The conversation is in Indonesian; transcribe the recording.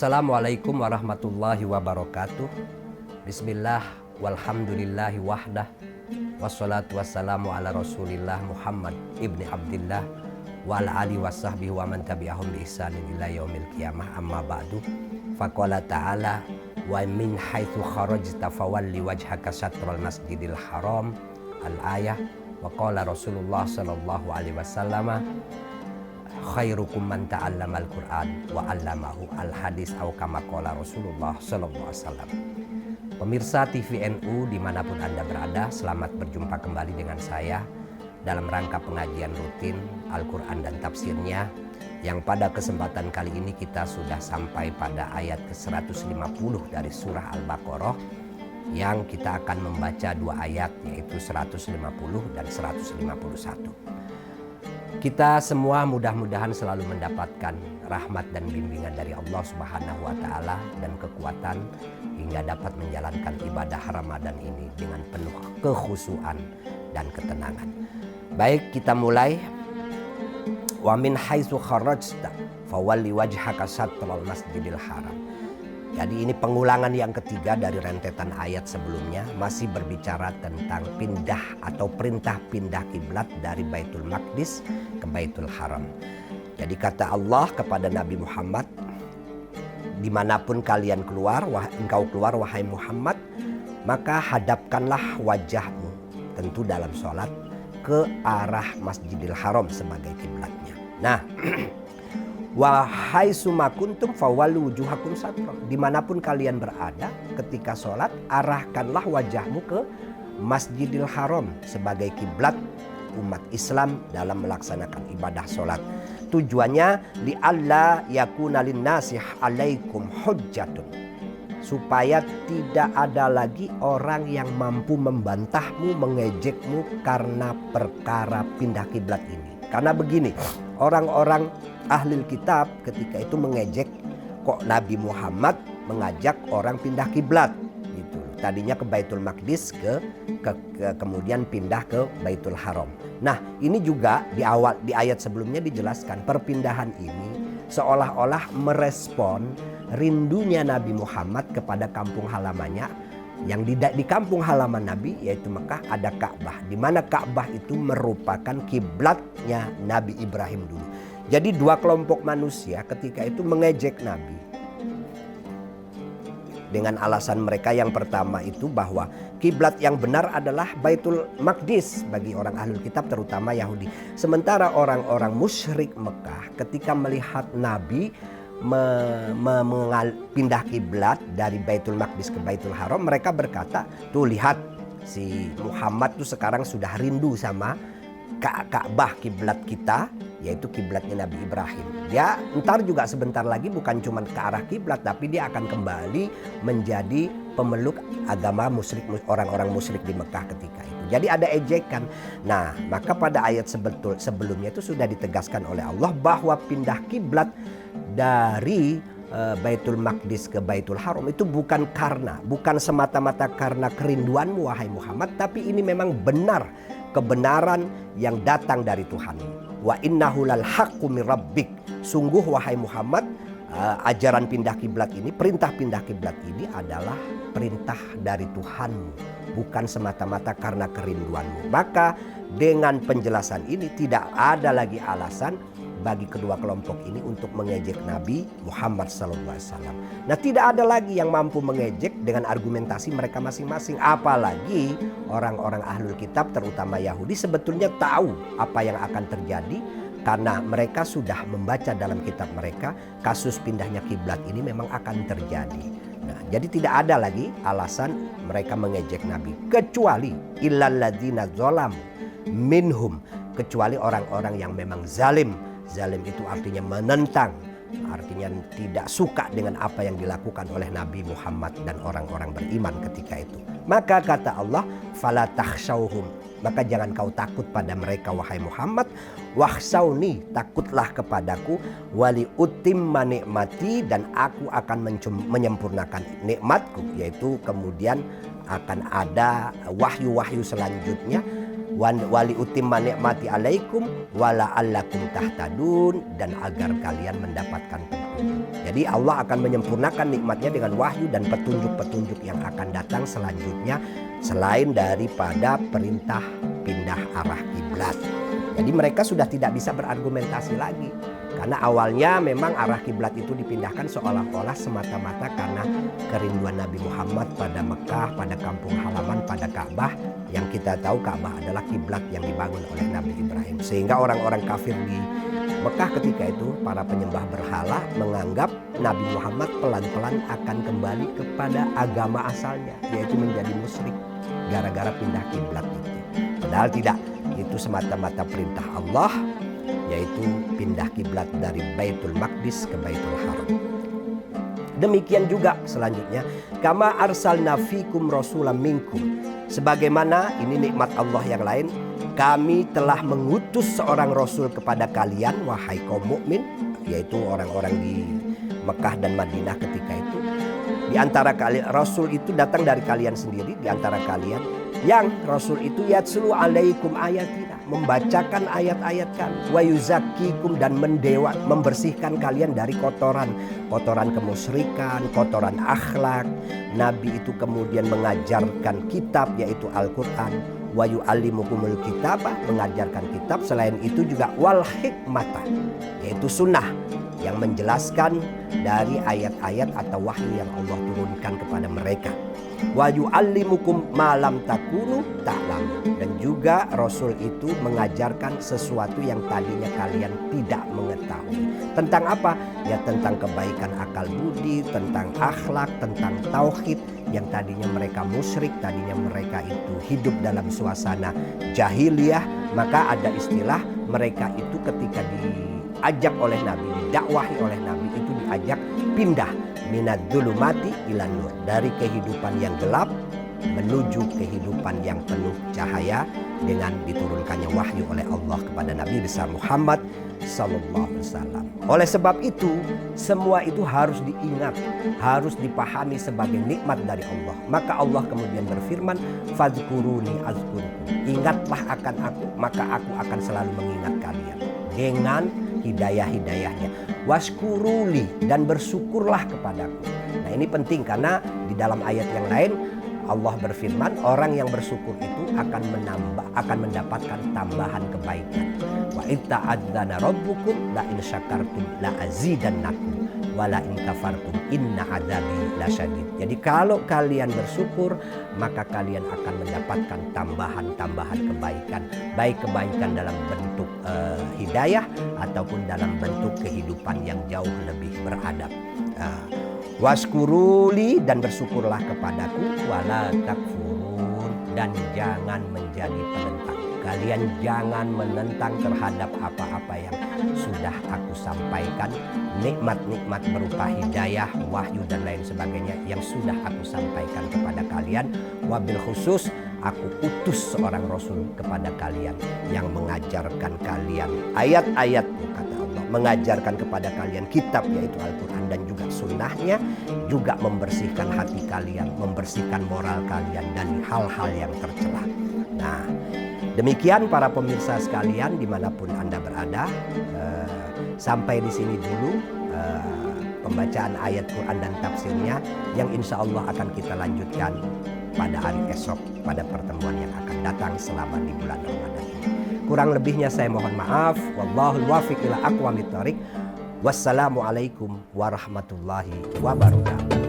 Assalamualaikum warahmatullahi wabarakatuh. Bismillah walhamdulillahi wahdah. Wassalatu wassalamu ala rasulillah Muhammad ibni Abdillah wa ala alihi wa sahbihi wa man tabi'ahum bi ihsanin ila yaumil qiyamah, amma ba'du. Faqala ta'ala wa min haitsu kharajta fawalli wajhaka syatral masjidil haram al-ayah. Wa qala Rasulullah sallallahu alaihi wasallam khairukum man ta'allamal Qur'an wa 'allamahu al-hadis atau kama qala Rasulullah sallallahu alaihi wasallam. Pemirsa TVNU dimanapun Anda berada, selamat berjumpa kembali dengan saya dalam rangka pengajian rutin Al-Quran dan tafsirnya, yang pada kesempatan kali ini kita sudah sampai pada ayat ke-150 dari surah Al-Baqarah, yang kita akan membaca dua ayat, yaitu 150 dan 151. Kita semua mudah-mudahan selalu mendapatkan rahmat dan bimbingan dari Allah Subhanahu wa Ta'ala dan kekuatan hingga dapat menjalankan ibadah Ramadan ini dengan penuh kekhusyuan dan ketenangan. Baik, kita mulai. Wa min haitsu kharajta fawalli wajhaka syatral masjidil haram. Jadi ini pengulangan yang ketiga dari rentetan ayat sebelumnya, masih berbicara tentang pindah atau perintah pindah kiblat dari Baitul Maqdis ke Baitul Haram. Jadi kata Allah kepada Nabi Muhammad, dimanapun kalian keluar, engkau keluar wahai Muhammad, maka hadapkanlah wajahmu, tentu dalam sholat, ke arah Masjidil Haram sebagai kiblatnya. Nah, wahai sumakuntum fawallu wujuhakum satro. Dimanapun kalian berada ketika sholat, arahkanlah wajahmu ke Masjidil Haram sebagai kiblat umat Islam dalam melaksanakan ibadah sholat. Tujuannya li'alla yakuna linnasi alaikum hujjatun, supaya tidak ada lagi orang yang mampu membantahmu, mengejekmu karena perkara pindah kiblat ini. Karena begini, orang-orang ahli kitab ketika itu mengejek, kok Nabi Muhammad mengajak orang pindah kiblat gitu. Tadinya ke Baitul Maqdis, kemudian pindah ke Baitul Haram. Nah, ini juga di ayat sebelumnya dijelaskan perpindahan ini seolah-olah merespon rindunya Nabi Muhammad kepada kampung halamannya, yang di kampung halaman Nabi yaitu Mekah ada Ka'bah, di mana Ka'bah itu merupakan kiblatnya Nabi Ibrahim dulu. Jadi dua kelompok manusia ketika itu mengejek Nabi dengan alasan mereka yang pertama itu bahwa kiblat yang benar adalah Baitul Maqdis bagi orang ahlul kitab, terutama Yahudi. Sementara orang-orang musyrik Mekah ketika melihat Nabi pindah kiblat dari Baitul Maqdis ke Baitul Haram, mereka berkata, tuh lihat si Muhammad tuh sekarang sudah rindu sama Ka'bah kiblat kita, yaitu kiblatnya Nabi Ibrahim. Dia ntar juga sebentar lagi bukan cuma ke arah kiblat, tapi dia akan kembali menjadi pemeluk agama musyrik, orang-orang musyrik di Mekah ketika itu. Jadi ada ejekan. Nah, maka pada ayat sebelumnya itu sudah ditegaskan oleh Allah bahwa pindah kiblat dari Baitul Maqdis ke Baitul Haram itu bukan semata-mata karena kerinduanmu wahai Muhammad, tapi ini memang benar, kebenaran yang datang dari Tuhan. Wa innahu lal haqqu mir rabbik. Sungguh wahai Muhammad, ajaran pindah kiblat ini, perintah pindah kiblat ini adalah perintah dari Tuhanmu, bukan semata-mata karena kerinduanmu. Maka dengan penjelasan ini tidak ada lagi alasan bagi kedua kelompok ini untuk mengejek Nabi Muhammad SAW. Nah, tidak ada lagi yang mampu mengejek dengan argumentasi mereka masing-masing. Apalagi orang-orang ahlul kitab, terutama Yahudi, sebetulnya tahu apa yang akan terjadi karena mereka sudah membaca dalam kitab mereka kasus pindahnya kiblat ini memang akan terjadi. Nah, jadi tidak ada lagi alasan mereka mengejek Nabi, kecuali illalladzina zalamu minhum, kecuali orang-orang yang memang zalim. Zalim itu artinya menentang, artinya tidak suka dengan apa yang dilakukan oleh Nabi Muhammad dan orang-orang beriman ketika itu. Maka kata Allah, fala takhshawhum, maka jangan kau takut pada mereka wahai Muhammad, wakhshawni, takutlah kepadaku, wali utimma nikmati, dan aku akan menyempurnakan nikmatku, yaitu kemudian akan ada wahyu-wahyu selanjutnya. Wali utimma nikmati alaikum wala allakum tahtadun, dan agar kalian mendapatkan Jadi Allah akan menyempurnakan nikmatnya dengan wahyu dan petunjuk-petunjuk yang akan datang selanjutnya selain daripada perintah pindah arah kiblat. Jadi mereka sudah tidak bisa berargumentasi lagi. Karena awalnya memang arah kiblat itu dipindahkan seolah-olah semata-mata karena kerinduan Nabi Muhammad pada Mekah, pada kampung halaman, pada Ka'bah. Yang kita tahu Ka'bah adalah kiblat yang dibangun oleh Nabi Ibrahim. Sehingga orang-orang kafir di Mekah ketika itu, para penyembah berhala menganggap Nabi Muhammad pelan-pelan akan kembali kepada agama asalnya, yaitu menjadi musyrik gara-gara pindah kiblat itu. Padahal tidak, itu semata-mata perintah Allah, yaitu pindah kiblat dari Baitul Maqdis ke Baitul Haram. Demikian juga selanjutnya, kama arsalna fikum rasulam minkum. Sebagaimana ini nikmat Allah yang lain, kami telah mengutus seorang rasul kepada kalian, wahai kaum mukmin, yaitu orang-orang di Mekah dan Madinah ketika itu. Di antara kalian, rasul itu datang dari kalian sendiri, di antara kalian yang rasul itu yatslu alaikum ayatina, membacakan ayat-ayat kami, wa yuzakkikum, dan membersihkan kalian dari kotoran kemusyrikan, kotoran akhlak. Nabi itu kemudian mengajarkan kitab, yaitu Al-Quran, wa yu'allimukumul kitabah, mengajarkan kitab. Selain itu juga wal hikmata, yaitu sunnah yang menjelaskan dari ayat-ayat atau wahyu yang Allah turunkan kepada mereka. Wa yu'allimukum ma lam takunu ta'lamun, dan juga Rasul itu mengajarkan sesuatu yang tadinya kalian tidak mengetahui. Tentang apa? Ya tentang kebaikan akal budi, tentang akhlak, tentang tauhid yang tadinya mereka musyrik, tadinya mereka itu hidup dalam suasana jahiliyah. Maka ada istilah mereka itu ketika diajak oleh Nabi, didakwahi oleh Nabi, itu diajak pindah minad dzulumati ilan nur, dari kehidupan yang gelap menuju kehidupan yang penuh cahaya dengan diturunkannya wahyu oleh Allah kepada Nabi besar Muhammad sallallahu alaihi wasallam. Oleh sebab itu, semua itu harus diingat, harus dipahami sebagai nikmat dari Allah. Maka Allah kemudian berfirman, fadzkuruni azkurkum, ingatlah akan aku, maka aku akan selalu mengingat kalian dengan hidayah-hidayahnya. Waskuruli, dan bersyukurlah kepadaku. Nah ini penting karena di dalam ayat yang lain Allah berfirman, orang yang bersyukur itu akan mendapatkan tambahan kebaikan. Wa itta'adzana rabbukum la in syakartum la azidannakum wa la in kafartum inna adzabi lasyadid. Jadi kalau kalian bersyukur, maka kalian akan mendapatkan tambahan kebaikan, baik kebaikan dalam bentuk hidayah ataupun dalam bentuk kehidupan yang jauh lebih beradab. Waskuruli, dan bersyukurlah kepadaku, wala takfurun, dan jangan menjadi penentang. Kalian jangan menentang terhadap apa-apa yang sudah aku sampaikan, nikmat-nikmat berupa hidayah, wahyu dan lain sebagainya yang sudah aku sampaikan kepada kalian. Wabil khusus aku utus seorang rasul kepada kalian yang mengajarkan kalian ayat-ayatku, kata Allah, mengajarkan kepada kalian kitab yaitu Al-Quran dan juga sunnahnya, juga membersihkan hati kalian, membersihkan moral kalian dari hal-hal yang tercela. Nah, demikian para pemirsa sekalian dimanapun Anda berada, sampai di sini dulu pembacaan ayat Quran dan tafsirnya, yang insya Allah akan kita lanjutkan pada hari esok, pada pertemuan yang akan datang selama di bulan Ramadan ini. Kurang lebihnya saya mohon maaf. Wallahul wafiq ila aqwamit thoriq. Wassalamualaikum warahmatullahi wabarakatuh.